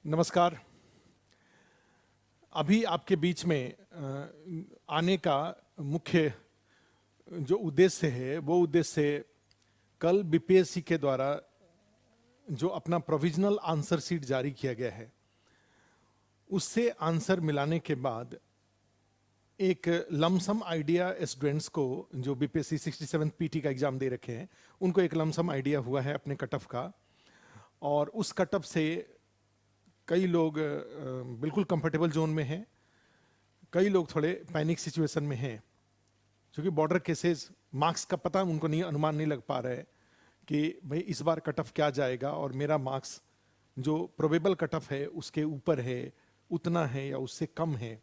नमस्कार। अभी आपके बीच में आने का मुख्य जो उद्देश्य है वो उद्देश्य कल बीपीएससी के द्वारा जो अपना प्रोविजनल आंसर शीट जारी किया गया है उससे आंसर मिलाने के बाद एक लमसम आइडिया स्टूडेंट्स को जो बीपीएससी 67 पीटी का एग्जाम दे रखे हैं उनको एक लमसम आइडिया हुआ है अपने कट ऑफ का। और उस कट ऑफ से कई लोग बिल्कुल कंफर्टेबल जोन में हैं, कई लोग थोड़े पैनिक सिचुएशन में हैं क्योंकि बॉर्डर केसेस मार्क्स का पता उनको नहीं, अनुमान नहीं लग पा रहा है कि भाई इस बार कट ऑफ क्या जाएगा और मेरा मार्क्स जो प्रोबेबल कट ऑफ है उसके ऊपर है, उतना है या उससे कम है,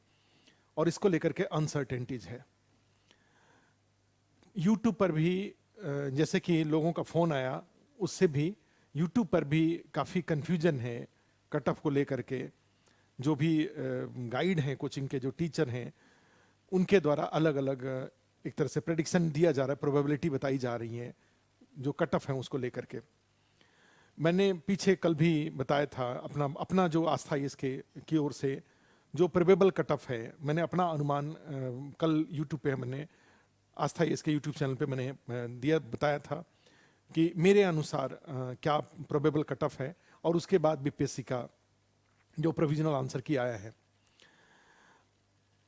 और इसको लेकर के अनसर्टेनिटीज है। यूट्यूब पर भी जैसे कि लोगों का फोन आया उससे भी यूट्यूब पर भी काफ़ी कन्फ्यूजन है कट ऑफ को लेकर के। जो भी गाइड हैं, कोचिंग के जो टीचर हैं, उनके द्वारा अलग अलग एक तरह से प्रेडिक्शन दिया जा रहा है, प्रोबेबिलिटी बताई जा रही है जो कट ऑफ है उसको लेकर के। मैंने पीछे कल भी बताया था अपना अपना जो आस्था इसके की ओर से जो प्रोबेबल कट ऑफ है, मैंने अपना अनुमान कल यूट्यूब पे मैंने आस्था इसके यूट्यूब चैनल पे मैंने बताया था कि मेरे अनुसार क्या प्रोबेबल कट ऑफ है और उसके बाद बीपीएससी का जो प्रोविजनल आंसर की आया है।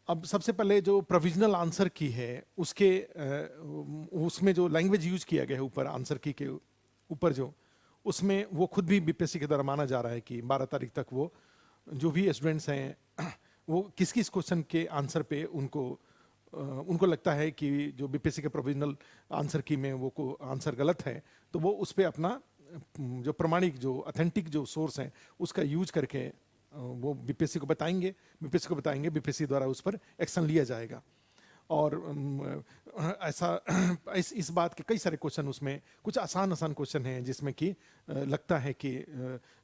अब सबसे पहले जो प्रोविजनल आंसर की है उसके उसमें जो लैंग्वेज यूज किया गया है ऊपर आंसर की के ऊपर जो उसमें वो खुद भी बीपीएससी के द्वारा माना जा रहा है कि 12 तारीख तक वो जो भी स्टूडेंट्स हैं वो किस किस क्वेश्चन के आंसर पे उनको लगता है कि जो बीपीएससी के प्रोविजनल आंसर की में वो को आंसर गलत है तो वो उस पर अपना जो प्रमाणिक जो ऑथेंटिक जो सोर्स है उसका यूज करके वो बीपीएससी को बताएंगे, बीपीएससी द्वारा उस पर एक्शन लिया जाएगा। और ऐसा इस बात के कई सारे क्वेश्चन, उसमें कुछ आसान क्वेश्चन हैं जिसमें कि लगता है कि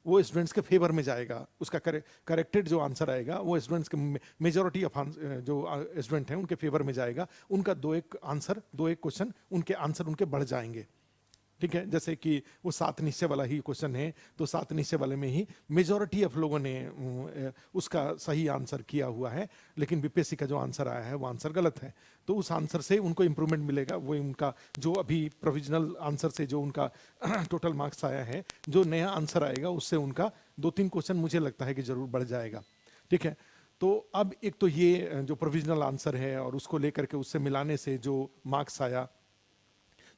वो स्टूडेंट्स के फेवर में जाएगा, उसका करेक्टेड जो आंसर आएगा वो स्टूडेंट्स के मेजॉरिटी ऑफ जो स्टूडेंट हैं उनके फेवर में जाएगा। उनका दो एक क्वेश्चन उनके आंसर उनके बढ़ जाएंगे। ठीक है, जैसे कि वो 7 निश्चय वाला ही क्वेश्चन है तो 7 निश्चय वाले में ही मेजॉरिटी ऑफ लोगों ने उसका सही आंसर किया हुआ है, लेकिन बीपीएससी का जो आंसर आया है वो आंसर गलत है। तो उस आंसर से उनको इंप्रूवमेंट मिलेगा। वो उनका जो अभी प्रोविजनल आंसर से जो उनका टोटल मार्क्स आया है, जो नया आंसर आएगा उससे उनका 2-3 क्वेश्चन मुझे लगता है कि जरूर बढ़ जाएगा। ठीक है, तो अब एक तो ये जो प्रोविजनल आंसर है और उसको लेकर के उससे मिलाने से जो मार्क्स आया,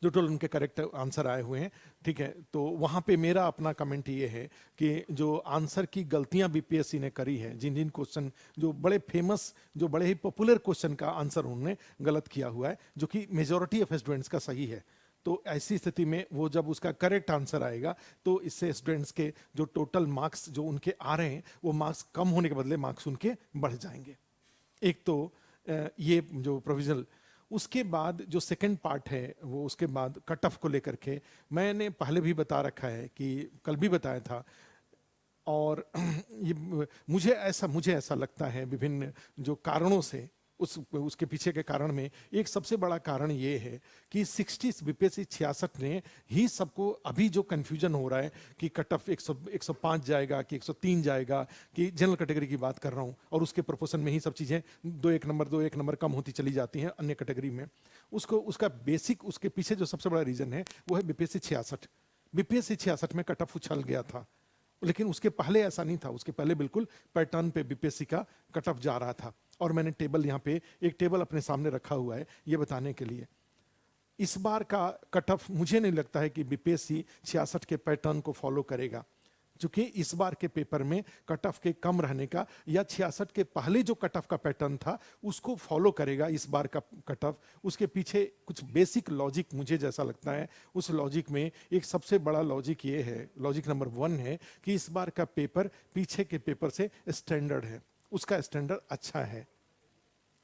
जो टोटल उनके करेक्ट आंसर आए हुए हैं। ठीक है, तो वहाँ पे मेरा अपना कमेंट ये है कि जो आंसर की गलतियाँ बीपीएससी ने करी है, जिन जिन क्वेश्चन जो बड़े फेमस, जो बड़े ही पॉपुलर क्वेश्चन का आंसर उन्होंने गलत किया हुआ है, जो कि मेजॉरिटी ऑफ स्टूडेंट्स का सही है। तो ऐसी स्थिति में वो जब उसका करेक्ट आंसर आएगा तो इससे स्टूडेंट्स के जो टोटल मार्क्स जो उनके आ रहे हैं वो मार्क्स कम होने के बदले मार्क्स उनके बढ़ जाएंगे। एक तो ये जो प्रोविजनल, उसके बाद जो सेकंड पार्ट है वो उसके बाद कट ऑफ को लेकर के मैंने पहले भी बता रखा है कि कल भी बताया था। और ये मुझे ऐसा लगता है विभिन्न जो कारणों से उसके पीछे के कारण में एक सबसे बड़ा कारण ये है कि 60 बीपीएससी 66 ने ही सबको अभी जो कंफ्यूजन हो रहा है कि कट ऑफ 105 जाएगा कि 103 जाएगा, कि जनरल कैटेगरी की बात कर रहा हूँ, और उसके प्रोपोर्शन में ही सब चीज़ें 2-1 नंबर कम होती चली जाती हैं अन्य कैटेगरी में। उसका बेसिक उसके पीछे जो सबसे बड़ा रीज़न है वो है बीपीएससी 66। बीपीएससी 66 में कट ऑफ उछल गया था, लेकिन उसके पहले ऐसा नहीं था। उसके पहले बिल्कुल पैटर्न पे बीपीएससी का कट ऑफ जा रहा था। और मैंने टेबल यहाँ पे एक टेबल अपने सामने रखा हुआ है ये बताने के लिए। इस बार का कट ऑफ मुझे नहीं लगता है कि बीपीएससी 66 के पैटर्न को फॉलो करेगा, क्योंकि इस बार के पेपर में कट ऑफ के कम रहने का या 66 के पहले जो कट ऑफ का पैटर्न था उसको फॉलो करेगा इस बार का कट ऑफ। उसके पीछे कुछ बेसिक लॉजिक मुझे जैसा लगता है, उस लॉजिक में एक सबसे बड़ा लॉजिक ये है, लॉजिक नंबर 1 है कि इस बार का पेपर पीछे के पेपर से स्टैंडर्ड है, उसका स्टैंडर्ड अच्छा है।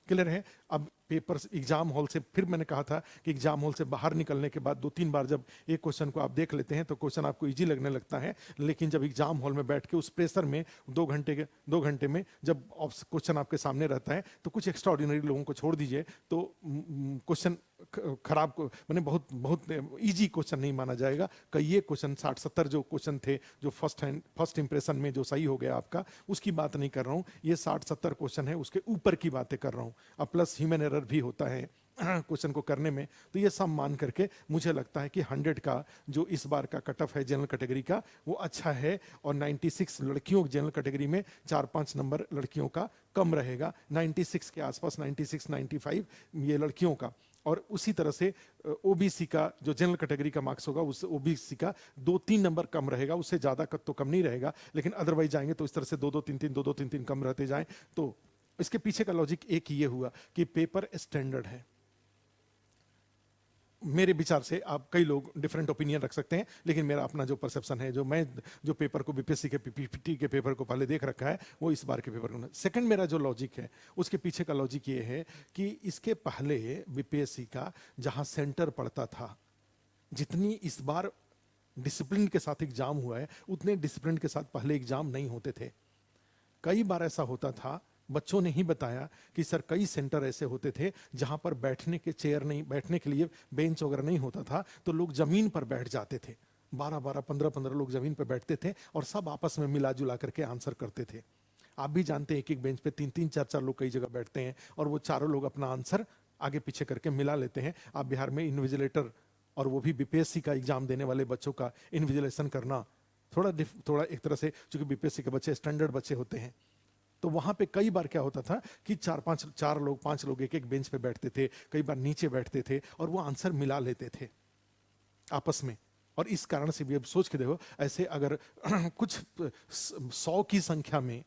क्लियर है। अब पेपर्स एग्जाम हॉल से, फिर मैंने कहा था कि एग्जाम हॉल से बाहर निकलने के बाद 2-3 बार जब एक क्वेश्चन को आप देख लेते हैं तो क्वेश्चन आपको इजी लगने लगता है, लेकिन जब एग्जाम हॉल में बैठ के उस प्रेशर में 2 घंटे में जब क्वेश्चन आपके सामने रहता है तो कुछ एक्स्ट्राऑर्डिनरी लोगों को छोड़ दीजिए तो क्वेश्चन खराब को मैंने बहुत बहुत इजी क्वेश्चन नहीं माना जाएगा। कई ये क्वेश्चन 60-70 जो क्वेश्चन थे जो फर्स्ट इंप्रेशन में जो सही हो गया आपका, उसकी बात नहीं कर रहा हूँ। ये 60-70 क्वेश्चन है उसके ऊपर की बातें कर रहा हूँ। अब प्लस ह्यूमन एरर भी होता है क्वेश्चन को करने में। तो ये सब मान करके मुझे लगता है कि 100 का जो इस बार का कट ऑफ है जनरल कैटेगरी का वो अच्छा है। और 96 लड़कियों जनरल कैटेगरी में 4-5 नंबर लड़कियों का कम रहेगा, 96 के आसपास, 96-95 ये लड़कियों का। और उसी तरह से ओबीसी का जो जनरल कैटेगरी का मार्क्स होगा उस ओबीसी का 2-3 नंबर कम रहेगा, उससे ज्यादा तो कम नहीं रहेगा। लेकिन अदरवाइज जाएंगे तो इस तरह से 2-2-3-3 2-2-3-3 कम रहते जाएं। तो इसके पीछे का लॉजिक एक ये हुआ कि पेपर स्टैंडर्ड है। मेरे विचार से आप कई लोग डिफरेंट ओपिनियन रख सकते हैं, लेकिन मेरा अपना जो परसेप्शन है, जो पेपर को बीपीएससी के पीपीटी के पेपर को पहले देख रखा है, वो इस बार के पेपर को। सेकंड मेरा जो लॉजिक है उसके पीछे का लॉजिक ये है कि इसके पहले बीपीएससी का जहां सेंटर पड़ता था, जितनी इस बार डिसिप्लिन के साथ एग्जाम हुआ है उतने डिसिप्लिन के साथ पहले एग्जाम नहीं होते थे। कई बार ऐसा होता था, बच्चों ने ही बताया कि सर कई सेंटर ऐसे होते थे जहां पर बैठने के चेयर नहीं, बैठने के लिए बेंच वगैरह नहीं होता था, तो लोग जमीन पर बैठ जाते थे। 12-12 15-15 लोग जमीन पर बैठते थे और सब आपस में मिला जुला करके आंसर करते थे। आप भी जानते हैं एक एक बेंच पे 3-3 4-4 लोग कई जगह बैठते हैं और वो चारों लोग अपना आंसर आगे पीछे करके मिला लेते हैं। आप बिहार में इन्विजिलेटर और वो भी बीपीएससी का एग्जाम देने वाले बच्चों का इन्विजिलेशन करना थोड़ा एक तरह से, चूंकि बीपीएससी के बच्चे स्टैंडर्ड बच्चे होते हैं, तो वहां पे कई बार क्या होता था कि 4 लोग एक एक बेंच पे बैठते थे, कई बार नीचे बैठते थे और वो आंसर मिला लेते थे आपस में। और इस कारण से भी अब सोच के देखो, ऐसे अगर कुछ 100 की संख्या में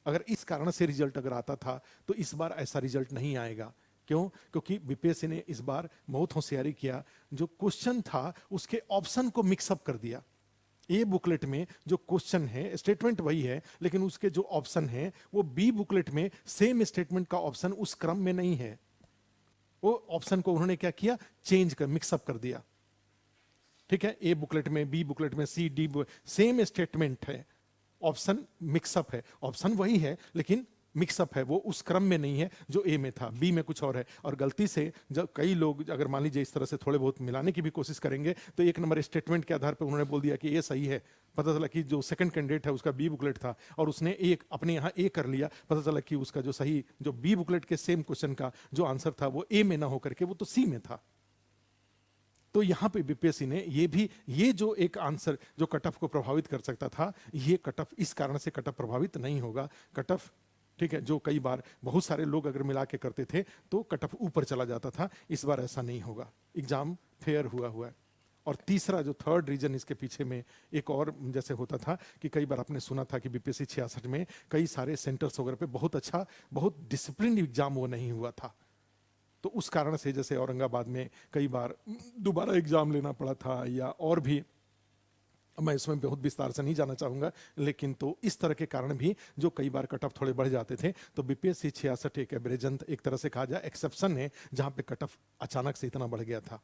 अगर इस कारण से रिजल्ट अगर आता था, तो इस बार ऐसा रिजल्ट नहीं आएगा। क्यों? क्योंकि बीपीएससी ने इस बार बहुत होशियारी किया, जो क्वेश्चन था उसके ऑप्शन को मिक्सअप कर दिया। ए बुकलेट में जो क्वेश्चन है, स्टेटमेंट वही है, लेकिन उसके जो ऑप्शन है वो बी बुकलेट में सेम स्टेटमेंट का ऑप्शन उस क्रम में नहीं है। वो ऑप्शन को उन्होंने क्या किया, चेंज कर, मिक्सअप कर दिया। ठीक है, ए बुकलेट में, बी बुकलेट में, सी डी सेम स्टेटमेंट है, ऑप्शन मिक्सअप है। ऑप्शन वही है लेकिन मिक्सअप है, वो उस क्रम में नहीं है जो ए में था, बी में कुछ और है। और गलती से जब कई लोग अगर मान लीजिए इस तरह से थोड़े बहुत मिलाने की भी कोशिश करेंगे, तो 1 नंबर स्टेटमेंट के आधार पर उन्होंने बोल दिया कि ए सही है। पता चला कि जो सेकंड कैंडिडेट है उसका बी बुकलेट था और उसने एक अपने यहाँ ए कर लिया। पता चला कि उसका जो सही, जो बी बुकलेट के सेम क्वेश्चन का जो आंसर था वो ए में ना होकर के वो तो सी में था। तो यहां पे बीपीएससी ने ये जो एक आंसर जो कट ऑफ को प्रभावित कर सकता था, ये कट ऑफ इस कारण से कट ऑफ प्रभावित नहीं होगा। कट ऑफ ठीक है, जो कई बार बहुत सारे लोग अगर मिला के करते थे तो कट ऑफ ऊपर चला जाता था, इस बार ऐसा नहीं होगा। एग्जाम फेयर हुआ है। और तीसरा जो थर्ड रीजन इसके पीछे में एक और जैसे होता था कि कई बार आपने सुना था कि बीपीएससी 66 में कई सारे सेंटर्स वगैरह पे बहुत अच्छा, बहुत डिसिप्लिन एग्जाम वो नहीं हुआ था। तो उस कारण से जैसे औरंगाबाद में कई बार दोबारा एग्जाम लेना पड़ा था, या और भी, मैं इसमें बहुत विस्तार से नहीं जाना चाहूंगा, लेकिन तो इस तरह के कारण भी जो कई बार कट ऑफ थोड़े बढ़ जाते थे। तो बीपीएससी 66 एक एवरेजन, एक तरह से कहा जाए एक्सेप्शन है, जहां पे कट ऑफ अचानक से इतना बढ़ गया था।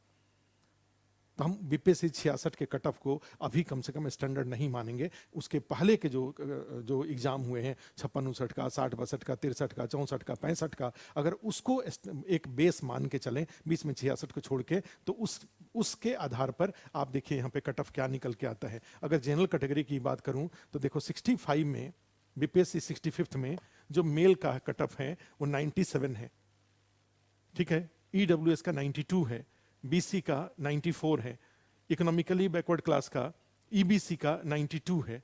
तो हम बीपीएससी 66 के कट ऑफ को अभी कम से कम स्टैंडर्ड नहीं मानेंगे। उसके पहले के जो एग्जाम हुए हैं 56-59 का, 60-62 का, 63 का, 64 का, 65 का, अगर उसको एक बेस मान के चलें बीच में 66 को छोड़ के, तो उसके आधार पर आप देखिए यहाँ पे कट ऑफ क्या निकल के आता है। अगर जनरल कैटेगरी की बात करूं तो देखो 65 में, बीपीएससी 65 में जो मेल का कट ऑफ है वो 97 है। ठीक है, ईडब्ल्यूएस का 92 है, बीसी का 94 है, इकोनॉमिकली बैकवर्ड क्लास का ईबीसी का 92 है।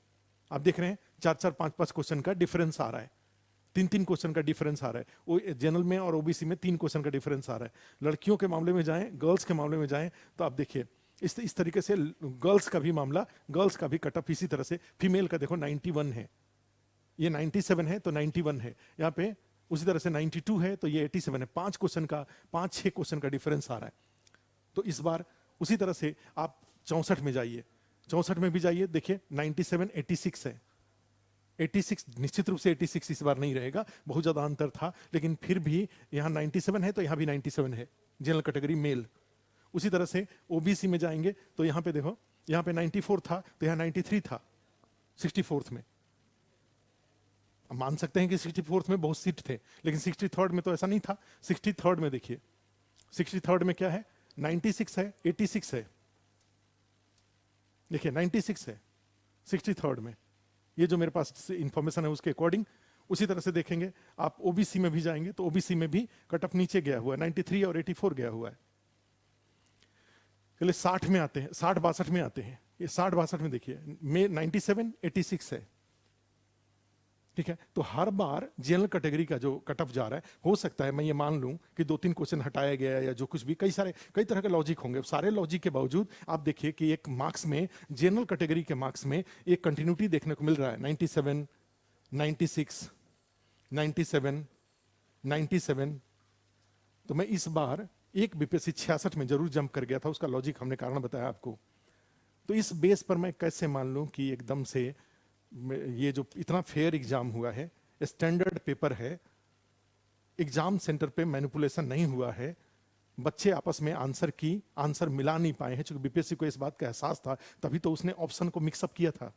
आप देख रहे हैं 4-4 5-5 क्वेश्चन का डिफरेंस आ रहा है, 3-3 क्वेश्चन का डिफरेंस आ रहा है। वो जनरल में और ओबीसी में 3 क्वेश्चन का डिफरेंस आ रहा है। लड़कियों के मामले में जाएं, गर्ल्स के मामले में जाएं, तो आप देखिए इस तरीके से गर्ल्स का भी मामला, गर्ल्स का भी कट ऑफ इसी तरह से। फीमेल का देखो 91 है, ये 97 है तो 91 है यहाँ पे, उसी तरह से 92 है तो ये 87 है। 5 क्वेश्चन का, 5-6 क्वेश्चन का डिफरेंस आ रहा है। तो इस बार उसी तरह से आप 64 में जाइए, 64 में भी जाइए, देखिए 97 86 है। 86 निश्चित रूप से 86 इस बार नहीं रहेगा, बहुत ज्यादा अंतर था, लेकिन फिर भी यहाँ 97 है तो यहाँ भी 97 है, जनरल कैटेगरी मेल। उसी तरह से ओबीसी में जाएंगे तो यहाँ पे देखो, यहाँ पे 94 था तो यहाँ 93 था 64th में। मान सकते हैं कि 64th में बहुत सीट थे, लेकिन 63rd में तो ऐसा नहीं था। 63rd में देखिए, 63rd में क्या है, 96 है, 86 है, देखिए 96 है 63rd में, ये जो मेरे पास इंफॉर्मेशन है उसके अकॉर्डिंग। उसी तरह से देखेंगे आप ओबीसी में भी जाएंगे तो ओबीसी में भी कट ऑफ नीचे गया हुआ है, 93 और 84 गया हुआ है। चलिए 60 में आते हैं, 60-62 में आते हैं। ये 60-62 में देखिए में 97 86 है, ठीक है। तो हर बार जनरल कैटेगरी का जो कट ऑफ जा रहा है, हो सकता है मैं ये मान लूं कि 2-3 क्वेश्चन हटाया गया है या जो कुछ भी, कई तरह के लॉजिक होंगे। सारे लॉजिक के बावजूद आप देखिए कि एक मार्क्स में, जनरल कैटेगरी के मार्क्स में एक कंटिन्यूटी देखने को मिल रहा है। 97 96 97 97। तो मैं इस बार एक बीपीएससी 66 में जरूर जंप कर गया था, उसका लॉजिक हमने कारण बताया आपको। तो इस बेस पर मैं कैसे मान लूं कि एकदम से ये जो इतना फेयर एग्जाम हुआ है, स्टैंडर्ड पेपर है, एग्जाम सेंटर पे मैनिपुलेशन नहीं हुआ है, बच्चे आपस में आंसर मिला नहीं पाए हैं, क्योंकि बीपीएससी को इस बात का एहसास था, तभी तो उसने ऑप्शन को मिक्सअप किया था।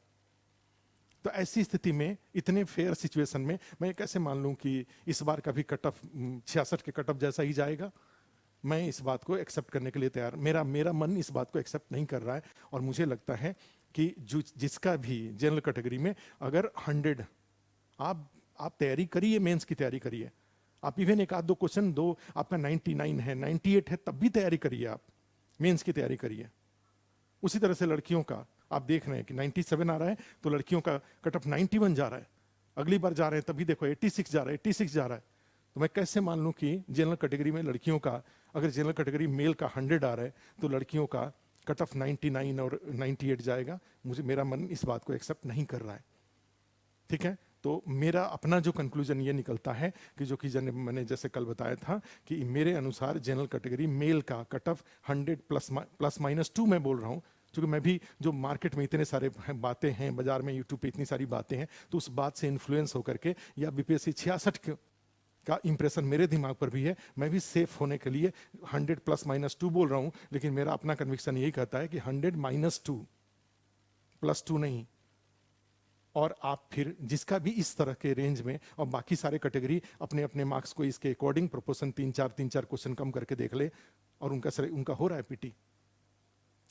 तो ऐसी स्थिति में, इतने फेयर सिचुएशन में मैं कैसे मान लूं कि इस बार का भी कट ऑफ 66 के कट ऑफ जैसा ही जाएगा? मैं इस बात को एक्सेप्ट करने के लिए तैयार, मेरा मन इस बात को एक्सेप्ट नहीं कर रहा है। और मुझे लगता है कि जिसका भी जनरल कैटेगरी में अगर 100 आप तैयारी करिए, मेंस की तैयारी करिए, आप इवन एक आध दो क्वेश्चन दो, आपका 99 है 98 है तब भी तैयारी करिए, आप मेंस की तैयारी करिए। उसी तरह से लड़कियों का आप देख रहे हैं कि 97 आ रहा है, तो लड़कियों का कट ऑफ 91 जा रहा है। अगली बार जा रहे हैं तभी देखो 86 जा रहा है, 86 जा रहा है। तो मैं कैसे मान लूं कि जनरल कैटेगरी में लड़कियों का, अगर जनरल कैटेगरी मेल का 100 आ रहा है तो लड़कियों का कट ऑफ 99 और 98 जाएगा? मेरा मन इस बात को एक्सेप्ट नहीं कर रहा है, ठीक है। तो मेरा अपना जो कंक्लूजन ये निकलता है कि जो कि मैंने जैसे कल बताया था कि मेरे अनुसार जनरल कैटेगरी मेल का कट ऑफ 100 +-2 मैं बोल रहा हूँ, क्योंकि मैं भी जो मार्केट में इतने सारे बातें हैं, बाजार में यूट्यूब पे इतनी सारी बातें हैं, तो उस बात से इन्फ्लुएंस होकर के या बीपीएससी 66 का इंप्रेशन मेरे दिमाग पर भी है, मैं भी सेफ होने के लिए 100 +-2 बोल रहा हूं। लेकिन मेरा अपना कन्विक्शन यही कहता है कि 100 -2 +2 नहीं। और आप फिर जिसका भी इस तरह के रेंज में, और बाकी सारे कैटेगरी अपने अपने मार्क्स को इसके अकॉर्डिंग प्रोपोर्शन 3-4 क्वेश्चन कम करके देख ले, और उनका हो रहा है पीटी।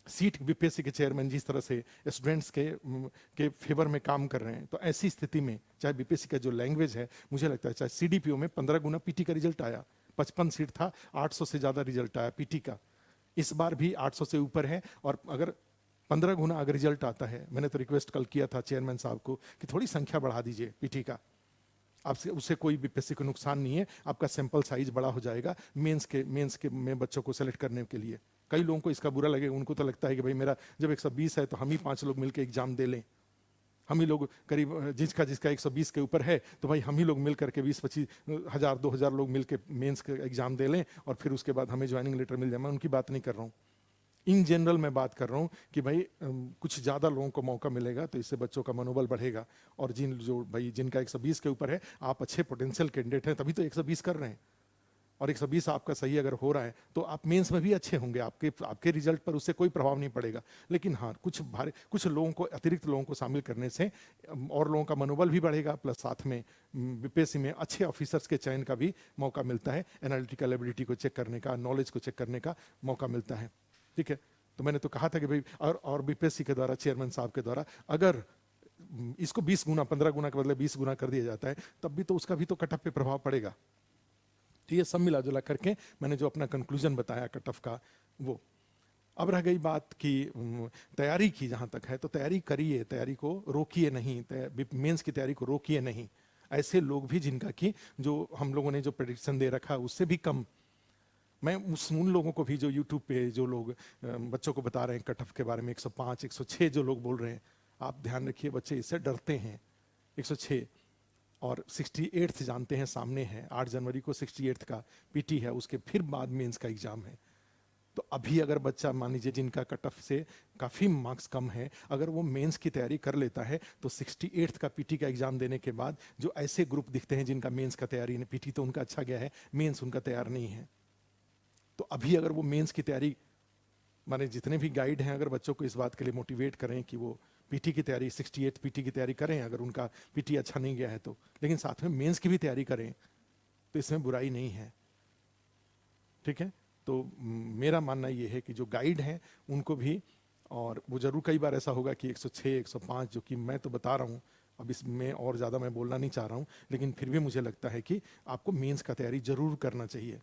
सीट बीपीएससी के चेयरमैन जिस तरह से स्टूडेंट्स के फेवर में काम कर रहे हैं, तो ऐसी स्थिति में चाहे बीपीएससी का जो लैंग्वेज है, मुझे लगता है चाहे सीडीपीओ में 15 गुना पीटी का रिजल्ट आया, 55 सीट था, 800 से ज्यादा रिजल्ट आया पीटी का। इस बार भी 800 से ऊपर है, और अगर 15 गुना अगर रिजल्ट आता है, मैंने तो रिक्वेस्ट कल किया था चेयरमैन साहब को कि थोड़ी संख्या बढ़ा दीजिए पीटी का, आपसे उससे कोई बीपीएससी को नुकसान नहीं है, आपका सैंपल साइज बड़ा हो जाएगा मेंस के में बच्चों को सेलेक्ट करने के लिए। कई लोगों को इसका बुरा लगेगा, उनको तो लगता है कि भाई मेरा जब 120 है तो हम ही 5 लोग मिलकर एग्जाम दे लें, हम ही लोग करीब जिसका 120 के ऊपर है तो भाई हम ही लोग मिल करके 20-25 हज़ार 2,000 लोग मिलकर मेंस का एग्जाम दे लें और फिर उसके बाद हमें ज्वाइनिंग लेटर मिल जाए। मैं उनकी बात नहीं कर रहा हूँ, इन जनरल मैं बात कर रहा हूँ कि भाई कुछ ज़्यादा लोगों को मौका मिलेगा तो इससे बच्चों का मनोबल बढ़ेगा। और जिनका 120 के ऊपर है, आप अच्छे पोटेंशियल कैंडिडेट हैं तभी तो 120 कर रहे हैं, और 120 आपका सही अगर हो रहा है तो आप मेंस में भी अच्छे होंगे, आपके रिजल्ट पर उससे कोई प्रभाव नहीं पड़ेगा। लेकिन हाँ, कुछ लोगों को, अतिरिक्त लोगों को शामिल करने से और लोगों का मनोबल भी बढ़ेगा, प्लस साथ में बीपीएससी में अच्छे ऑफिसर्स के चयन का भी मौका मिलता है, एनालिटिकल एबिलिटी को चेक करने का, नॉलेज को चेक करने का मौका मिलता है, ठीक है। तो मैंने तो कहा था कि भाई और बीपीएससी के द्वारा, चेयरमैन साहब के द्वारा अगर इसको 20 गुना, 15 गुना के बदले 20 गुना कर दिया जाता है, तब भी तो उसका भी तो कट ऑफ पे प्रभाव पड़ेगा। तो ये सब मिला जुला करके मैंने जो अपना कंक्लूजन बताया कट ऑफ का, वो। अब रह गई बात की तैयारी की, जहां तक है तो तैयारी करिए, तैयारी को रोकिए नहीं, मेंस की तैयारी को रोकिए नहीं। ऐसे लोग भी जिनका कि जो हम लोगों ने जो प्रेडिक्शन दे रखा उससे भी कम, मैं उन लोगों को भी जो यूट्यूब पे जो लोग बच्चों को बता रहे हैं कट ऑफ के बारे में 105 106 जो लोग बोल रहे हैं, आप ध्यान रखिए बच्चे इससे डरते हैं। 106 और 68 जानते हैं सामने है, 8 जनवरी को 68 का पीटी है, उसके फिर बाद मेंस का एग्जाम है। तो अभी अगर बच्चा मान लीजिए जिनका कट ऑफ से काफ़ी मार्क्स कम है, अगर वो मेंस की तैयारी कर लेता है तो 68 का पीटी का एग्जाम देने के बाद जो ऐसे ग्रुप दिखते हैं जिनका मेंस का तैयारी, पीटी तो उनका अच्छा गया है, मेंस उनका तैयार नहीं है, तो अभी अगर वो मेंस की तैयारी, माने जितने भी गाइड हैं अगर बच्चों को इस बात के लिए मोटिवेट करें कि वो पीटी की तैयारी, 68 पीटी की तैयारी करें, अगर उनका पीटी अच्छा नहीं गया है तो, लेकिन साथ में मेंस की भी तैयारी करें, तो इसमें बुराई नहीं है, ठीक है। तो मेरा मानना ये है कि जो गाइड हैं उनको भी, और वो जरूर कई बार ऐसा होगा कि 106, 105 जो कि मैं तो बता रहा हूँ, अब इसमें और ज़्यादा मैं बोलना नहीं चाह रहा हूँ, लेकिन फिर भी मुझे लगता है कि आपको मेंस का तैयारी जरूर करना चाहिए।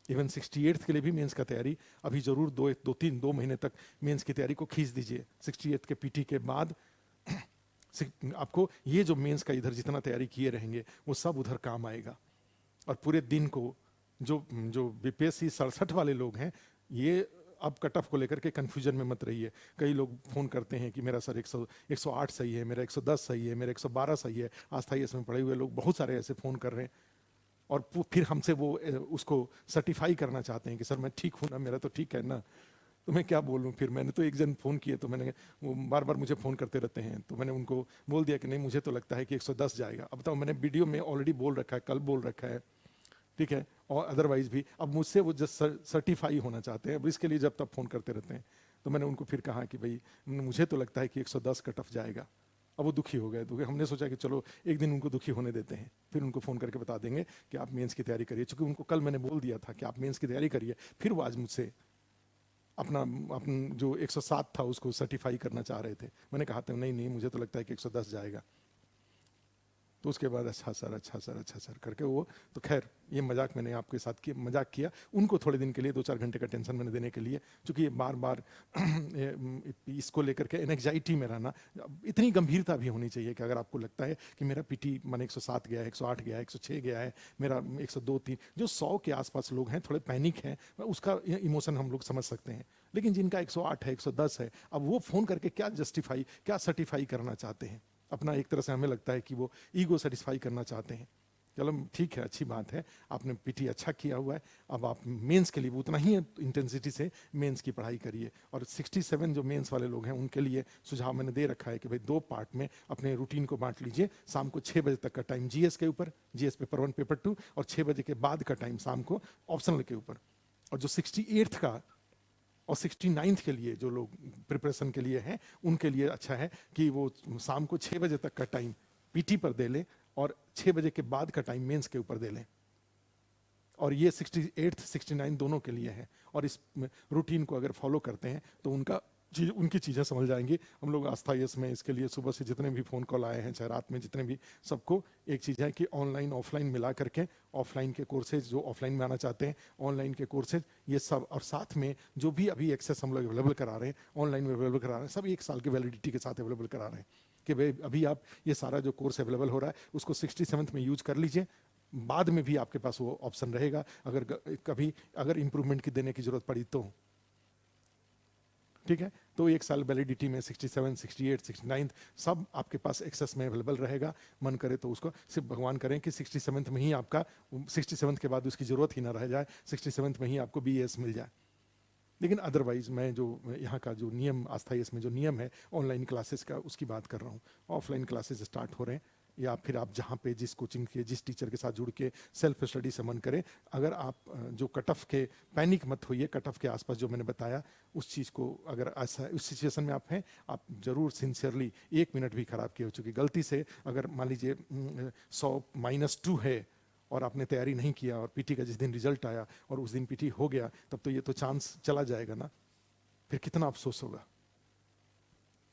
इवन 68th के लिए भी मेंस का तैयारी अभी जरूर 2 महीने तक मेंस की तैयारी को खींच दीजिए। 68th के पीटी के बाद आपको ये जो मेंस का इधर जितना तैयारी किए रहेंगे वो सब उधर काम आएगा। और पूरे दिन को जो जो बीपीएससी 67 वाले लोग हैं, ये अब कट ऑफ को लेकर के कंफ्यूजन में मत रहिए। कई लोग फोन करते हैं कि मेरा सर 108 सही है, मेरा 110 सही है, मेरा 112 सही है। आस्था इसमें पढ़े हुए लोग बहुत सारे ऐसे फोन कर रहे हैं और फिर हमसे वो उसको सर्टिफाई करना चाहते हैं कि सर मैं ठीक हूँ ना, मेरा तो ठीक है ना। तो मैं क्या बोलूँ फिर। मैंने तो एक जन फ़ोन किए तो मैंने, वो बार बार मुझे फ़ोन करते रहते हैं, तो मैंने उनको बोल दिया कि नहीं मुझे तो लगता है कि 110 जाएगा। अब बताओ, मैंने वीडियो में ऑलरेडी बोल रखा है, कल बोल रखा है, ठीक है, और अदरवाइज भी अब मुझसे वो जस्ट सर्टिफाई होना चाहते हैं। अब इसके लिए जब तक फ़ोन करते रहते हैं, तो मैंने उनको फिर कहा कि भाई मुझे तो लगता है कि 110 कट ऑफ जाएगा। अब वो दुखी हो गए, तो हमने सोचा कि चलो एक दिन उनको दुखी होने देते हैं, फिर उनको फ़ोन करके बता देंगे कि आप मेंस की तैयारी करिए। चूंकि उनको कल मैंने बोल दिया था कि आप मेंस की तैयारी करिए, फिर वो आज मुझसे अपना जो 107 था उसको सर्टिफाई करना चाह रहे थे। मैंने कहा था नहीं नहीं मुझे तो लगता है कि 110 जाएगा। तो उसके बाद अच्छा सर, अच्छा सर, अच्छा सर करके वो, तो खैर ये मजाक मैंने आपके साथ किया, मजाक किया उनको थोड़े दिन के लिए, 2-4 घंटे का टेंशन मैंने देने के लिए, क्योंकि ये बार बार इसको लेकर के एनेक्जाइटी में रहना, इतनी गंभीरता भी होनी चाहिए कि अगर आपको लगता है कि मेरा पीटी मन 107 गया है, 108 गया है, 106 गया है, मेरा 102-3, जो 100 के आसपास लोग हैं थोड़े पैनिक हैं, उसका इमोशन हम लोग समझ सकते हैं। लेकिन जिनका 108 है, 110 है, अब वो फ़ोन करके क्या जस्टिफाई, क्या सर्टिफाई करना चाहते हैं अपना, एक तरह से हमें लगता है कि वो ईगो सेटिस्फाई करना चाहते हैं। चलो ठीक है, अच्छी बात है, आपने पीटी अच्छा किया हुआ है, अब आप मेंस के लिए उतना ही इंटेंसिटी से मेंस की पढ़ाई करिए। और 67 जो मेंस वाले लोग हैं उनके लिए सुझाव मैंने दे रखा है कि भाई 2 पार्ट में अपने रूटीन को बांट लीजिए। शाम को 6 बजे तक का टाइम जीएस के ऊपर, जीएस पेपर 1 पेपर 2, और 6 बजे के बाद का टाइम शाम को ऑप्शनल के ऊपर। और जो 68th का और 69th के लिए जो लोग प्रिपरेशन के लिए हैं, उनके लिए अच्छा है कि वो शाम को 6 बजे तक का टाइम पीटी पर दे लें और 6 बजे के बाद का टाइम मेंस के ऊपर दे लें। और ये 68 69 दोनों के लिए है। और इस रूटीन को अगर फॉलो करते हैं तो उनकी चीज़ें समझ जाएंगी। हम लोग आस्था यस में इसके लिए सुबह से जितने भी फ़ोन कॉल आए हैं, चाहे रात में जितने भी, सबको एक चीज़ है कि ऑनलाइन ऑफलाइन मिला करके, ऑफलाइन के कोर्सेज जो ऑफलाइन में आना चाहते हैं, ऑनलाइन के कोर्सेज ये सब, और साथ में जो भी अभी एक्सेस हम लोग अवेलेबल करा रहे हैं, ऑनलाइन में अवेलेबल करा रहे हैं, सब 1 साल की वैलिडिटी के साथ अवेलेबल करा रहे हैं कि भाई अभी आप ये सारा जो कोर्स अवेलेबल हो रहा है उसको 67th में यूज कर लीजिए। बाद में भी आपके पास वो ऑप्शन रहेगा अगर कभी अगर इंप्रूवमेंट की देने की जरूरत पड़ी तो, ठीक है। तो 1 साल वैलिडिटी में 67, 68, 69 सब आपके पास एक्सेस में अवेलेबल रहेगा। मन करे तो उसको, सिर्फ भगवान करें कि 67th में ही आपका, 67th के बाद उसकी जरूरत ही ना रह जाए, 67th में ही आपको बीएस मिल जाए। लेकिन अदरवाइज मैं जो यहाँ का जो नियम, आस्था इसमें जो नियम है ऑनलाइन क्लासेस का, उसकी बात कर रहा हूँ। ऑफलाइन क्लासेस स्टार्ट हो रहे हैं, या फिर आप जहाँ पे जिस कोचिंग के जिस टीचर के साथ जुड़ के सेल्फ स्टडी से मन करें। अगर आप जो कट ऑफ के, पैनिक मत होइए, कट ऑफ के आसपास जो मैंने बताया उस चीज़ को, अगर ऐसा उस सिचुएशन में आप हैं, आप जरूर सिंसियरली 1 मिनट भी खराब किए हो चुकी गलती से, अगर मान लीजिए 100-2 है और आपने तैयारी नहीं किया और पीटी का जिस दिन रिजल्ट आया और उस दिन पीटी हो गया, तब तो ये तो चांस चला जाएगा ना, फिर कितना अफसोस होगा।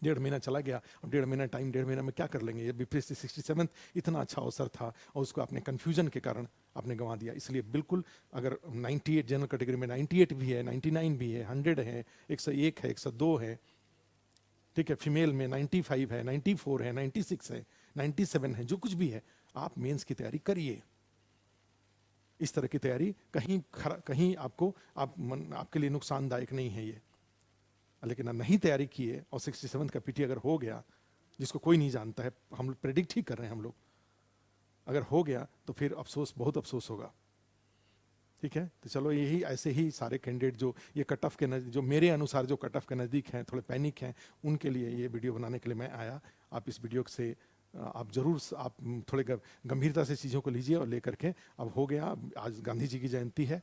1.5 महीना चला गया, और 1.5 महीना टाइम, 1.5 महीना में क्या कर लेंगे। ये बीपीएससी 67 इतना अच्छा अवसर था और उसको आपने कन्फ्यूजन के कारण आपने गंवा दिया। इसलिए बिल्कुल, अगर 98 जनरल कैटेगरी में 98 भी है, 99 भी है, 100 है, 101 है, 102 है, ठीक है, फीमेल में 95 है, 94 है, 96 है, 97 है, जो कुछ भी है, आप मेंस की तैयारी करिए। इस तरह की तैयारी कहीं आपके लिए नुकसानदायक नहीं है ये। लेकिन नहीं तैयारी किए और 67 का पीटी अगर हो गया, जिसको कोई नहीं जानता है, हम लोग प्रेडिक्ट ही कर रहे हैं हम लोग, अगर हो गया तो फिर अफसोस, बहुत अफसोस होगा। ठीक है, तो चलो यही ऐसे ही सारे कैंडिडेट जो ये कट ऑफ के नज़दीक, जो मेरे अनुसार जो कट ऑफ के नज़दीक हैं, थोड़े पैनिक हैं, उनके लिए ये वीडियो बनाने के लिए मैं आया। आप इस वीडियो से आप जरूर आप थोड़े गंभीरता से चीज़ों को लीजिए और लेकर के, अब हो गया, आज गांधी जी की जयंती है,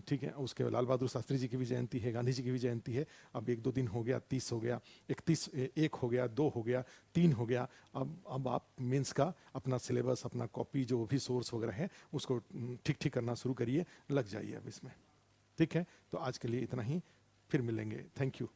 ठीक है, उसके लाल बहादुर शास्त्री जी की भी जयंती है, गांधी जी की भी जयंती है। अब 1-2 दिन हो गया, 30 हो गया, 31, 1 हो गया, 2 हो गया, 3 हो गया। अब आप मेंस का अपना सिलेबस, अपना कॉपी, जो भी सोर्स वगैरह है, उसको ठीक ठीक करना शुरू करिए, लग जाइए अब इसमें। ठीक है, तो आज के लिए इतना ही, फिर मिलेंगे। Thank you.